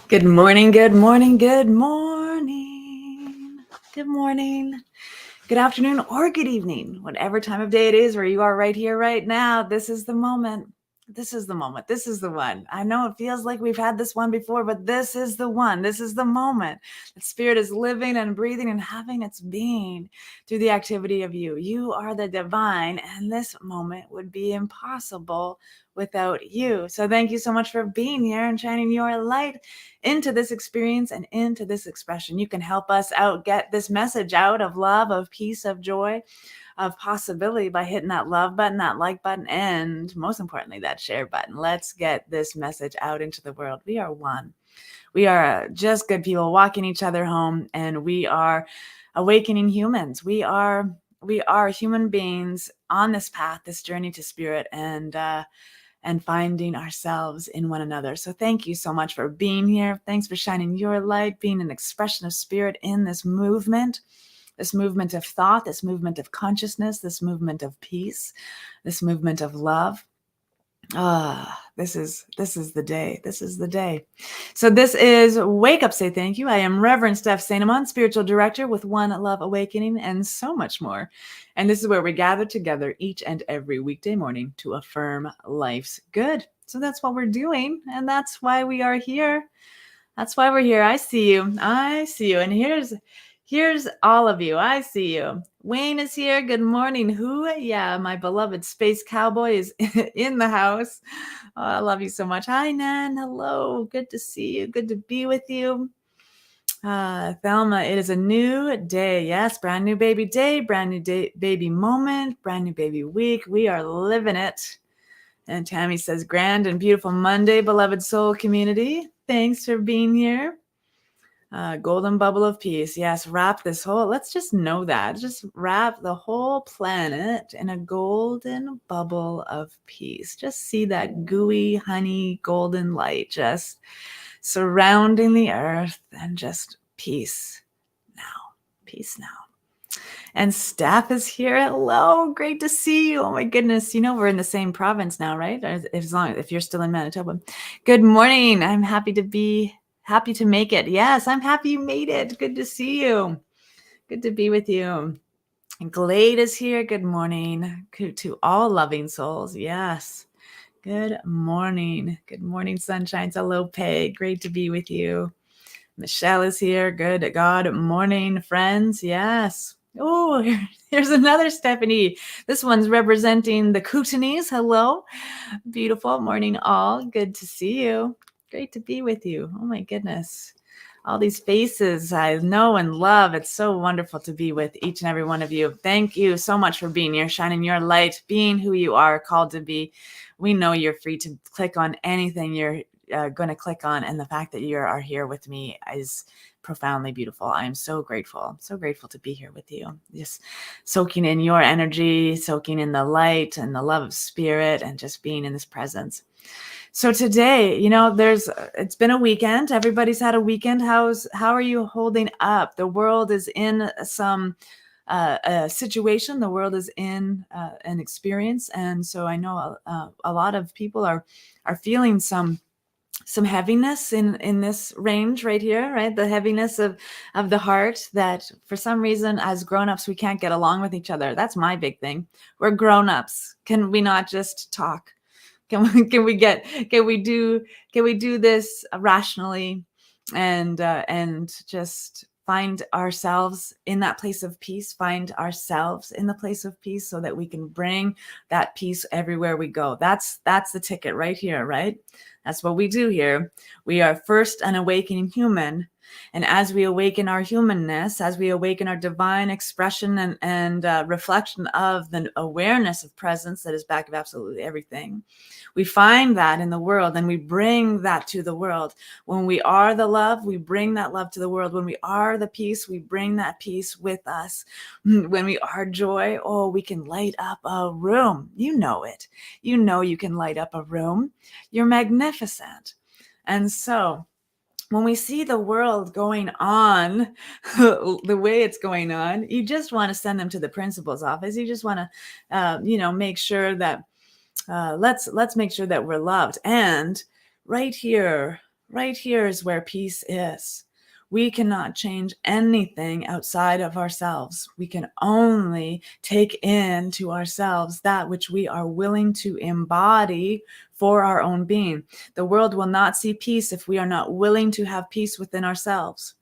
Good morning, good morning, good morning. Good morning, good afternoon, or good evening. Whatever time of day it is where you are right here, right now, this is the moment. This is the moment. This is the one. I know it feels like we've had this one before, but this is the one. This is the moment. The spirit is living and breathing and having its being through the activity of you. You are the divine, and this moment would be impossible without you. So thank you so much for being here and shining your light into this experience and into this expression. You can help us out, get this message out of love, of peace, of joy, of possibility by hitting that love button, that like button, and most importantly, that share button. Let's get this message out into the world. We are one. We are just good people walking each other home, and we are awakening humans. We are human beings on this path, this journey to spirit, and finding ourselves in one another. So thank you so much for being here. Thanks for shining your light, being an expression of spirit in this movement of thought, this movement of consciousness, this movement of peace, this movement of love. This is the day. This is the day. So this is Wake Up, Say Thank You. I am Reverend Steph Sainamon, spiritual director with One Love Awakening, and so much more. And this is where we gather together each and every weekday morning to affirm life's good. So that's what we're doing, and that's why we are here. That's why we're here. I see you. I see you. And here's all of you. I see you. Wayne is here. Good morning. Who? Yeah, my beloved space cowboy is in the house. Oh, I love you so much. Hi, Nan. Hello. Good to see you. Good to be with you. Thelma, it is a new day. Yes, brand new baby day, brand new day, baby moment, brand new baby week. We are living it. And Tammy says, grand and beautiful Monday, beloved soul community. Thanks for being here. Golden bubble of peace. Yes, wrap this whole, let's just know that. Just wrap the whole planet in a golden bubble of peace. Just see that gooey, honey, golden light just surrounding the earth, and just peace now. Peace now. And Steph is here. Hello, great to see you. Oh my goodness, we're in the same province now, right? If you're still in Manitoba. Good morning. I'm happy to make it. Yes, I'm happy you made it. Good to see you. Good to be with you. And Glade is here. Good morning to all loving souls. Yes. Good morning. Good morning, sunshines. Hello, Peg. Great to be with you. Michelle is here. Good God morning, friends. Yes. Oh, here's another Stephanie. This one's representing the Kootenays. Hello. Beautiful morning, all. Good to see you. Great to be with you. Oh, my goodness. All these faces I know and love. It's so wonderful to be with each and every one of you. Thank you so much for being here, shining your light, being who you are called to be. We know you're free to click on anything you're going to click on, and the fact that you are here with me is profoundly beautiful. I am so grateful to be here with you, just soaking in your energy, soaking in the light and the love of spirit, and just being in this presence. So today, it's been a weekend. Everybody's had a weekend. How are you holding up? The world is in some a situation. The world is in an experience, and so I know a lot of people are feeling some heaviness in this range right here, right? The heaviness of the heart, that for some reason as grown-ups we can't get along with each other. That's my big thing. We're grown-ups. Can we not just talk? Can we do this rationally and just find ourselves in that place of peace, find ourselves in the place of peace, so that we can bring that peace everywhere we go. That's the ticket right here, right? That's what we do here. We are first an awakening human. And as we awaken our humanness, as we awaken our divine expression and reflection of the awareness of presence that is back of absolutely everything, we find that in the world, and we bring that to the world. When we are the love, we bring that love to the world. When we are the peace, we bring that peace with us. When we are joy, we can light up a room. You know it. You can light up a room. You're magnificent. And so when we see the world going on the way it's going on, you just want to send them to the principal's office. You just want to, make sure that let's make sure that we're loved. And right here, Right here is where peace is. We cannot change anything outside of ourselves. We can only take into ourselves that which we are willing to embody for our own being. The world will not see peace if we are not willing to have peace within ourselves.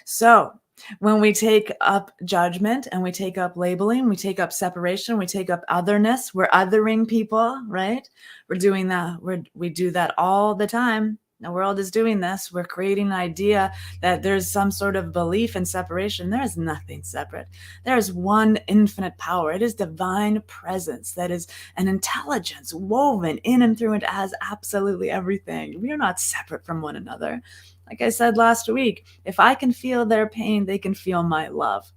So, when we take up judgment and we take up labeling, we take up separation, we take up otherness, we're othering people, right? We're doing that. We do that all the time. The world is doing this. We're creating an idea that there's some sort of belief in separation. There is nothing separate. There is one infinite power. It is divine presence that is an intelligence woven in and through and as absolutely everything. We are not separate from one another. Like I said last week, if I can feel their pain, they can feel my love.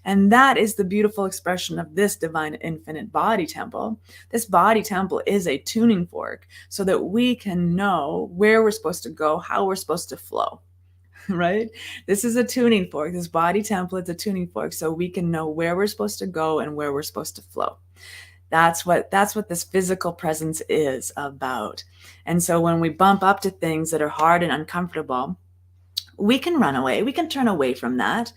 And that is the beautiful expression of this divine infinite body temple. This body temple is a tuning fork so that we can know where we're supposed to go, how we're supposed to flow, right? This is a tuning fork. This body temple is a tuning fork so we can know where we're supposed to go and where we're supposed to flow. That's what this physical presence is about. And so when we bump up to things that are hard and uncomfortable, we can run away. We can turn away from that.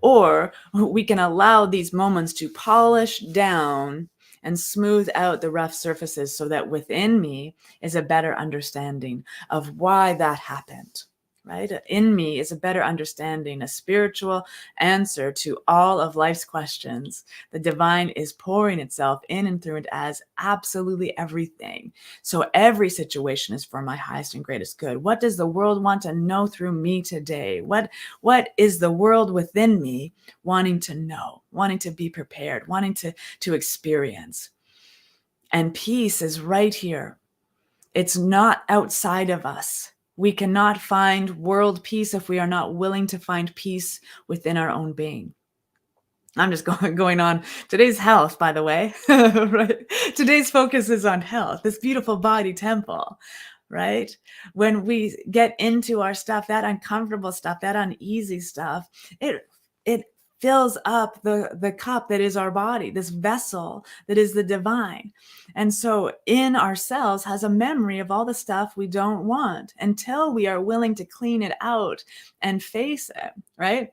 Or we can allow these moments to polish down and smooth out the rough surfaces so that within me is a better understanding of why that happened. Right? In me is a better understanding, a spiritual answer to all of life's questions. The divine is pouring itself in and through and as absolutely everything. So every situation is for my highest and greatest good. What does the world want to know through me today? What is the world within me wanting to know, wanting to be prepared, wanting to experience? And peace is right here. It's not outside of us. We cannot find world peace if we are not willing to find peace within our own being. I'm just going on. Today's health, by the way, right? Today's focus is on health, this beautiful body temple, right? When we get into our stuff, that uncomfortable stuff, that uneasy stuff, it fills up the cup that is our body, this vessel that is the divine. And so in ourselves has a memory of all the stuff we don't want until we are willing to clean it out and face it, right?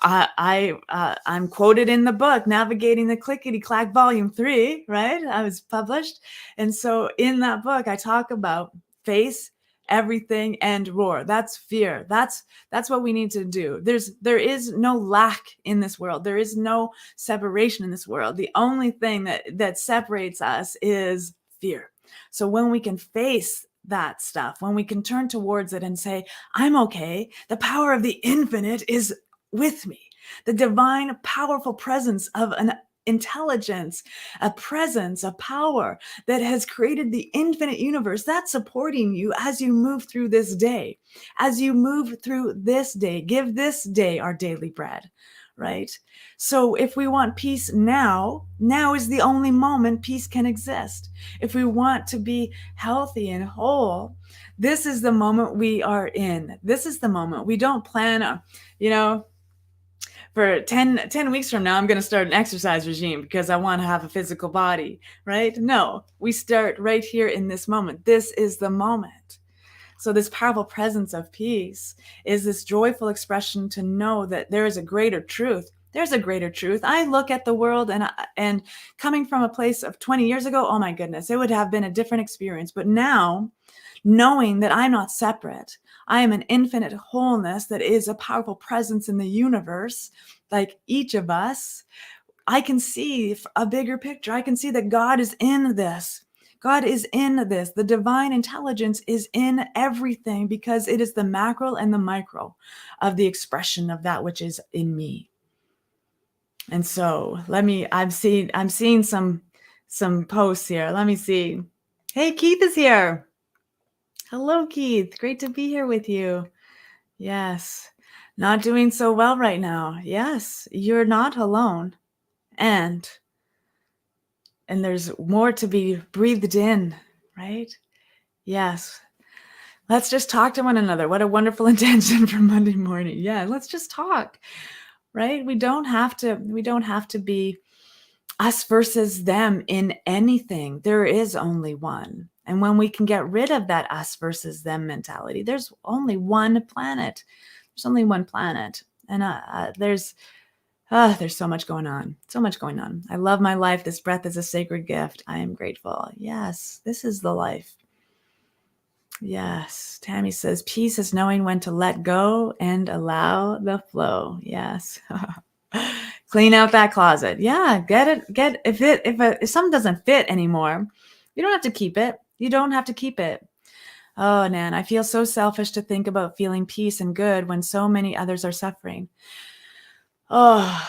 I'm quoted in the book, Navigating the Clickety Clack, Volume 3, right? I was published. And so in that book, I talk about face everything and roar. That's fear. That's what we need to do. There is no lack in this world. There is no separation in this world. The only thing that separates us is fear. So when we can face that stuff, when we can turn towards it and say, I'm okay, the power of the infinite is with me. The divine, powerful presence of an intelligence, a presence, a power that has created the infinite universe, that's supporting you as you move through this day. As you move through this day, give this day our daily bread, right? So if we want peace now is the only moment peace can exist. If we want to be healthy and whole, this is the moment we are in. This is the moment. We don't plan on, for 10 weeks from now, I'm going to start an exercise regime because I want to have a physical body, right? No, we start right here in this moment. This is the moment. So this powerful presence of peace is this joyful expression to know that there is a greater truth. There's a greater truth. I look at the world and coming from a place of 20 years ago, oh my goodness, it would have been a different experience. But now, knowing that I'm not separate, I am an infinite wholeness that is a powerful presence in the universe, like each of us, I can see a bigger picture. I can see that God is in this. God is in this. The divine intelligence is in everything because it is the macro and the micro of the expression of that which is in me. And so I'm seeing some posts here. Let me see. Hey, Keith is here. Hello, Keith. Great to be here with you. Yes. Not doing so well right now. Yes, you're not alone. And there's more to be breathed in, right? Yes. Let's just talk to one another. What a wonderful intention for Monday morning. Yeah, let's just talk, right? We don't have to be us versus them in anything. There is only one. And when we can get rid of that us versus them mentality, there's only one planet. There's only one planet. And there's so much going on. So much going on. I love my life. This breath is a sacred gift. I am grateful. Yes, this is the life. Yes. Tammy says, peace is knowing when to let go and allow the flow. Yes. Clean out that closet. Yeah. If something doesn't fit anymore, you don't have to keep it. You don't have to keep it. Oh, Nan, I feel so selfish to think about feeling peace and good when so many others are suffering. Oh.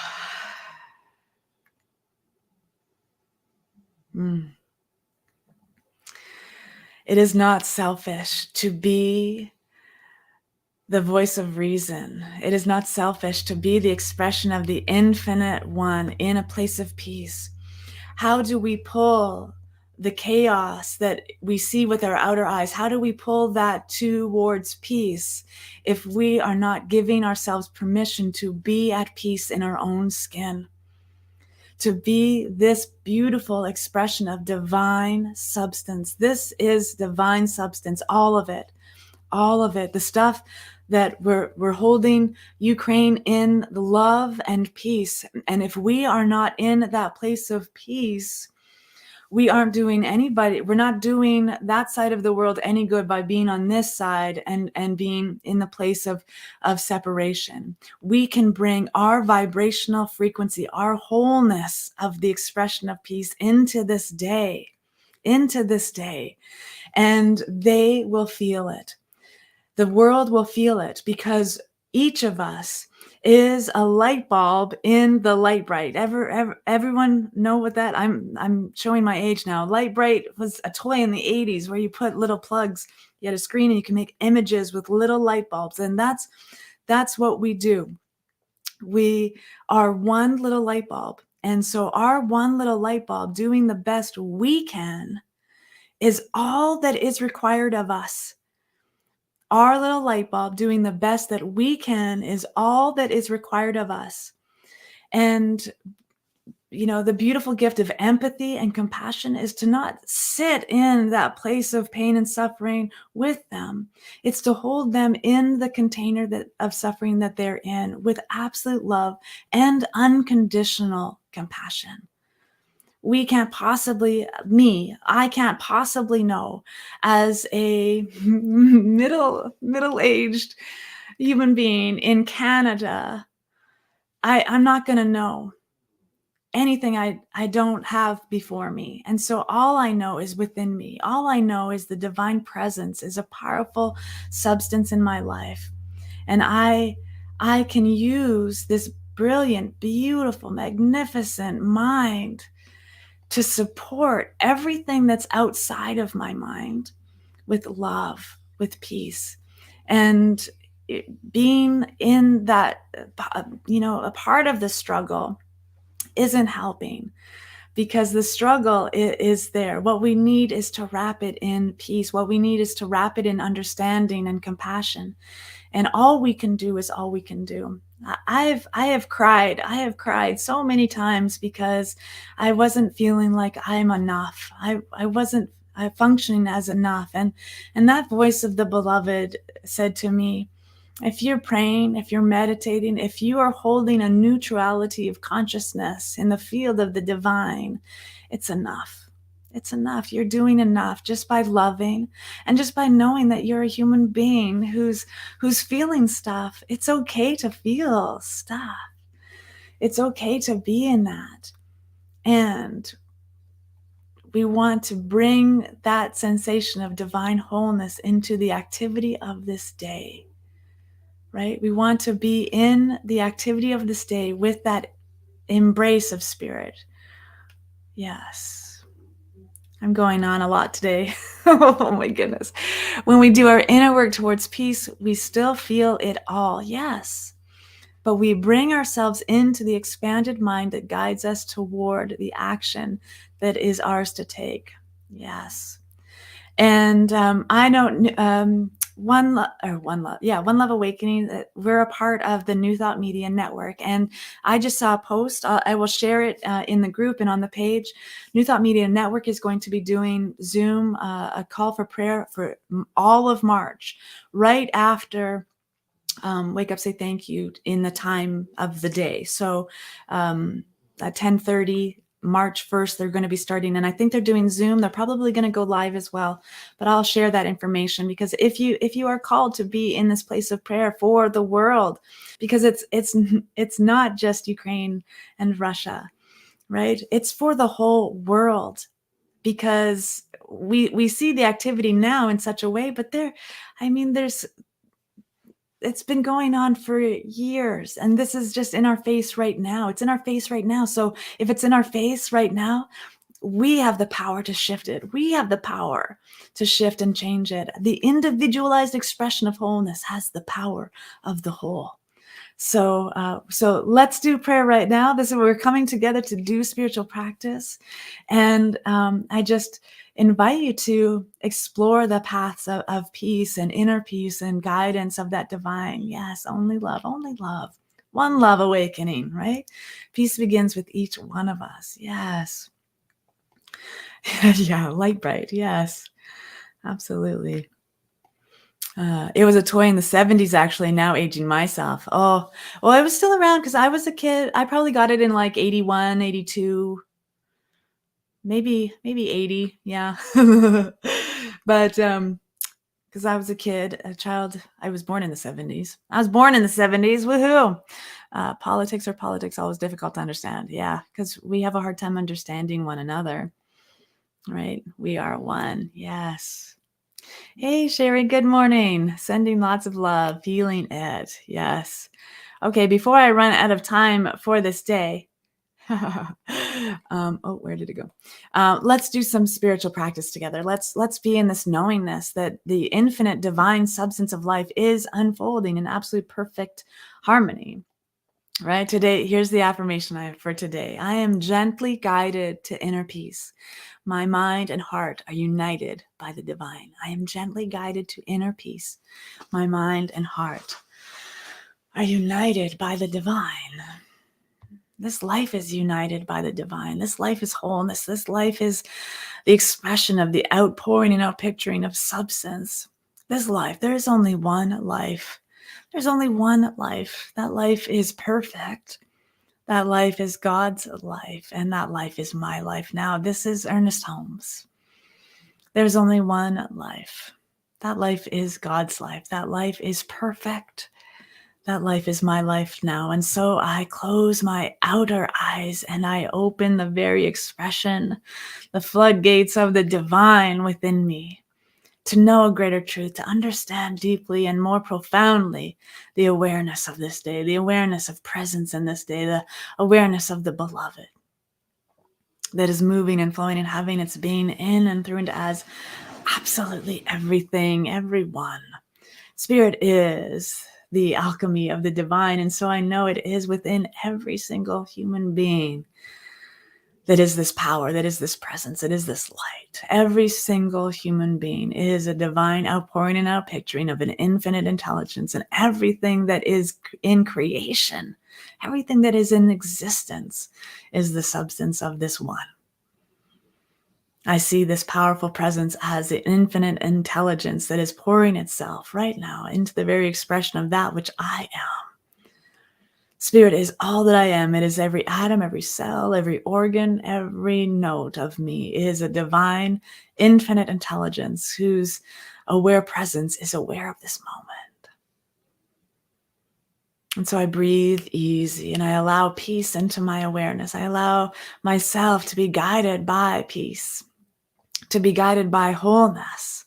It is not selfish to be the voice of reason. It is not selfish to be the expression of the infinite one in a place of peace. How do we pull the chaos that we see with our outer eyes? How do we pull that towards peace if we are not giving ourselves permission to be at peace in our own skin? To be this beautiful expression of divine substance. This is divine substance, all of it, the stuff that we're holding Ukraine in the love and peace. And if we are not in that place of peace, we're not doing that side of the world any good by being on this side and being in the place of separation. We can bring our vibrational frequency, our wholeness of the expression of peace into this day, and they will feel it. The world will feel it because each of us is a light bulb in the light bright. Everyone know what that? I'm showing my age now. Light bright was a toy in the 80s where you put little plugs. You had a screen and you can make images with little light bulbs, and that's what we do. We are one little light bulb, and so our one little light bulb doing the best we can is all that is required of us. Our little light bulb doing the best that we can is all that is required of us. And, the beautiful gift of empathy and compassion is to not sit in that place of pain and suffering with them. It's to hold them in the container of suffering that they're in with absolute love and unconditional compassion. I can't possibly know, as a middle-aged human being in Canada, I'm not going to know anything I don't have before me. And so all I know is within me. All I know is the divine presence is a powerful substance in my life. And I can use this brilliant, beautiful, magnificent mind to support everything that's outside of my mind with love, with peace. And being in that, a part of the struggle isn't helping, because the struggle is there. What we need is to wrap it in peace. What we need is to wrap it in understanding and compassion. And all we can do is all we can do. I have cried so many times because I wasn't feeling like I'm enough. I wasn't functioning as enough. And that voice of the beloved said to me, if you're praying, if you're meditating, if you are holding a neutrality of consciousness in the field of the divine, it's enough. It's enough. You're doing enough just by loving and just by knowing that you're a human being who's feeling stuff. It's okay to feel stuff. It's okay to be in that. And we want to bring that sensation of divine wholeness into the activity of this day, right? We want to be in the activity of this day with that embrace of spirit. Yes. I'm going on a lot today. Oh my goodness. When we do our inner work towards peace, we still feel it all. Yes. But we bring ourselves into the expanded mind that guides us toward the action that is ours to take. Yes. And I don't, One Love Awakening. We're a part of the New Thought Media Network, and I just saw a post. I will share it in the group and on the page. New Thought Media Network is going to be doing Zoom, a call for prayer for all of March, right after Wake Up, Say Thank You in the time of the day. So at 10:30, March 1st, they're going to be starting, and I think they're doing Zoom. They're probably going to go live as well, but I'll share that information, because if you are called to be in this place of prayer for the world, because it's not just Ukraine and Russia, right? It's for the whole world, because we see the activity now in such a way, but there's it's been going on for years, and this is just in our face right now. It's in our face right now. So if it's in our face right now, we have the power to shift it. We have the power to shift and change it. The individualized expression of wholeness has the power of the whole. So let's do prayer right now. This is we're coming together to do spiritual practice, and I just invite you to explore the paths of peace and inner peace and guidance of that divine. Yes, only love, only love. One love awakening, right? Peace begins with each one of us. Yes. Yeah, light bright. Yes, absolutely. It was a toy in the 70s, actually, now aging myself. Oh, well, it was still around because I was a kid. I probably got it in like 81, 82, maybe 80. Yeah. But because I was a kid, a child, I was born in the 70s. I was born in the 70s. Woohoo. Politics always difficult to understand. Yeah, because we have a hard time understanding one another, right? We are one. Yes. Hey, Sherry, good morning. Sending lots of love, feeling it. Yes. Okay, before I run out of time for this day, where did it go? Let's do some spiritual practice together. Let's be in this knowingness that the infinite divine substance of life is unfolding in absolute perfect harmony. Right? Today, here's the affirmation for today. I am gently guided to inner peace. My mind and heart are united by the divine. I am gently guided to inner peace. My mind and heart are united by the divine. This life is united by the divine. This life is wholeness. This life is the expression of the outpouring and outpicturing of substance. This life, there is only one life. There's only one life. That life is perfect. That life is God's life, and that life is my life now. This is Ernest Holmes. There's only one life. That life is God's life. That life is perfect. That life is my life now. And so I close my outer eyes and I open the very expression, the floodgates of the divine within me, to know a greater truth, to understand deeply and more profoundly the awareness of this day, the awareness of presence in this day, the awareness of the beloved that is moving and flowing and having its being in and through and as absolutely everything, everyone. Spirit is the alchemy of the divine, and so I know it is within every single human being that is this power, that is this presence, that is this light. Every single human being is a divine outpouring and outpicturing of an infinite intelligence, and everything that is in creation, everything that is in existence is the substance of this one. I see this powerful presence as the infinite intelligence that is pouring itself right now into the very expression of that which I am. Spirit is all that I am. It is every atom, every cell, every organ, every note of me is a divine, infinite intelligence whose aware presence is aware of this moment. And so I breathe easy and I allow peace into my awareness. I allow myself to be guided by peace, to be guided by wholeness,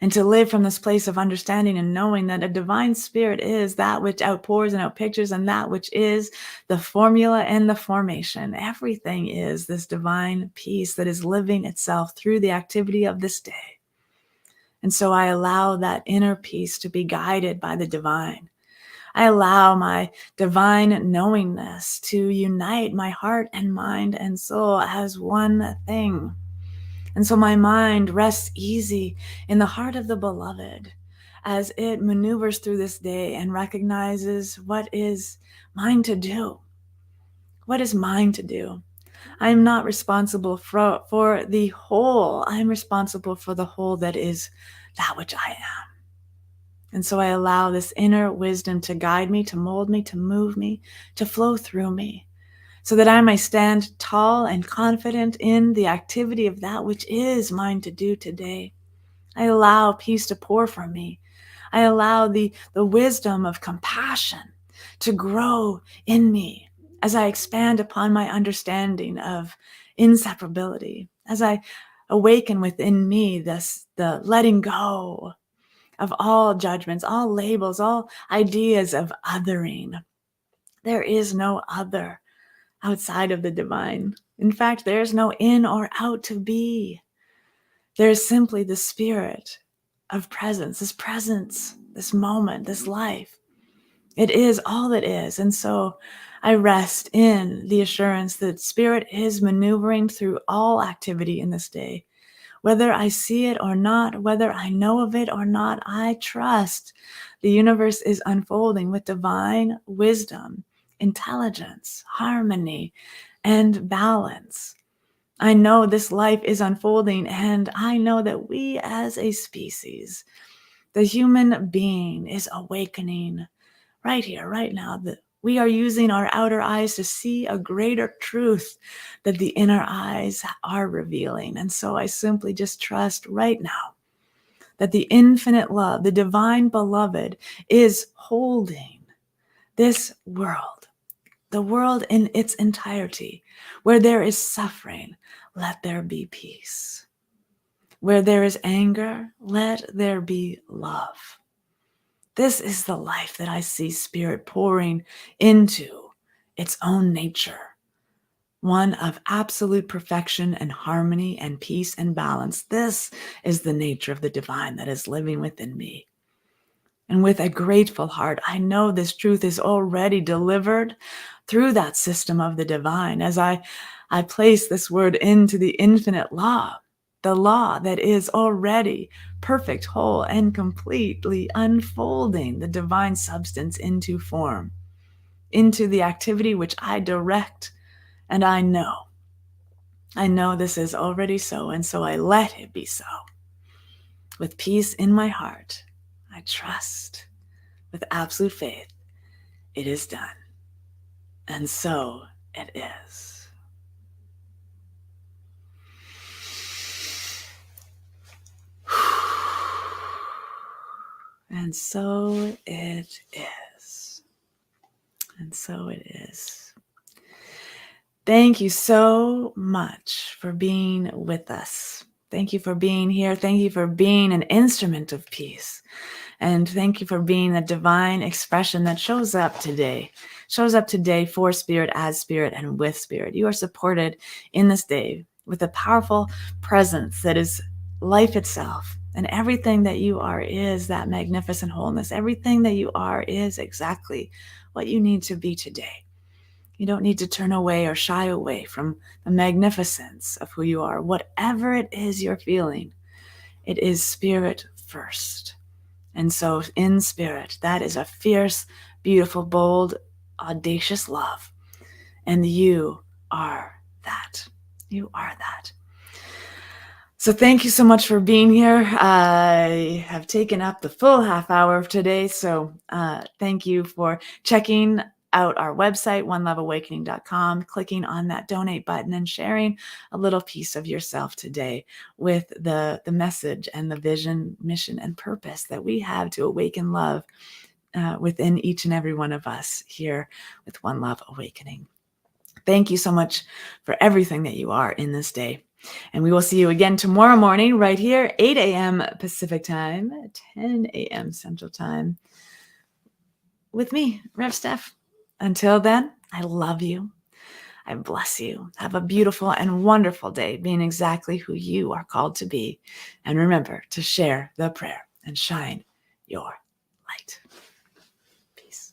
and to live from this place of understanding and knowing that a divine spirit is that which outpours and outpictures, and that which is the formula and the formation. Everything is this divine peace that is living itself through the activity of this day. And so I allow that inner peace to be guided by the divine. I allow my divine knowingness to unite my heart and mind and soul as one thing. And so my mind rests easy in the heart of the beloved as it maneuvers through this day and recognizes what is mine to do. What is mine to do? I am not responsible for the whole. I am responsible for the whole that is that which I am. And so I allow this inner wisdom to guide me, to mold me, to move me, to flow through me, so that I may stand tall and confident in the activity of that which is mine to do today. I allow peace to pour from me. I allow the wisdom of compassion to grow in me as I expand upon my understanding of inseparability, as I awaken within me the letting go of all judgments, all labels, all ideas of othering. There is no other outside of the divine. In fact, there's no in or out to be. There's simply the spirit of presence, this moment, this life. It is all that is. And so I rest in the assurance that spirit is maneuvering through all activity in this day. Whether I see it or not, whether I know of it or not, I trust the universe is unfolding with divine wisdom, intelligence, harmony, and balance. I know this life is unfolding, and I know that we as a species, the human being, is awakening right here, right now, that we are using our outer eyes to see a greater truth that the inner eyes are revealing. And so I simply just trust right now that the infinite love, the divine beloved, is holding this world, the world in its entirety. Where there is suffering, let there be peace. Where there is anger, let there be love. This is the life that I see spirit pouring into its own nature, one of absolute perfection and harmony and peace and balance. This is the nature of the divine that is living within me. And with a grateful heart, I know this truth is already delivered through that system of the divine as I place this word into the infinite law, the law that is already perfect, whole, and completely unfolding the divine substance into form, into the activity which I direct. And I know this is already so, and so I let it be so. With peace in my heart, I trust. With absolute faith, it is done. And so it is. And so it is. And so it is. Thank you so much for being with us. Thank you for being here. Thank you for being an instrument of peace. And thank you for being the divine expression that shows up today for spirit, as spirit, and with spirit. You are supported in this day with a powerful presence that is life itself. And everything that you are is that magnificent wholeness. Everything that you are is exactly what you need to be today. You don't need to turn away or shy away from the magnificence of who you are. Whatever it is you're feeling, it is spirit first. And so in spirit, that is a fierce, beautiful, bold, audacious love. And you are that. You are that. So thank you so much for being here. I have taken up the full half hour of today. So thank you for checking out our website, oneloveawakening.com, clicking on that donate button and sharing a little piece of yourself today with the message and the vision, mission, and purpose that we have to awaken love within each and every one of us here with One Love Awakening. Thank you so much for everything that you are in this day. And we will see you again tomorrow morning right here, 8 a.m. Pacific time, 10 a.m. Central time with me, Rev Steph. Until then, I love you. I bless you. Have a beautiful and wonderful day being exactly who you are called to be. And remember to share the prayer and shine your light. Peace.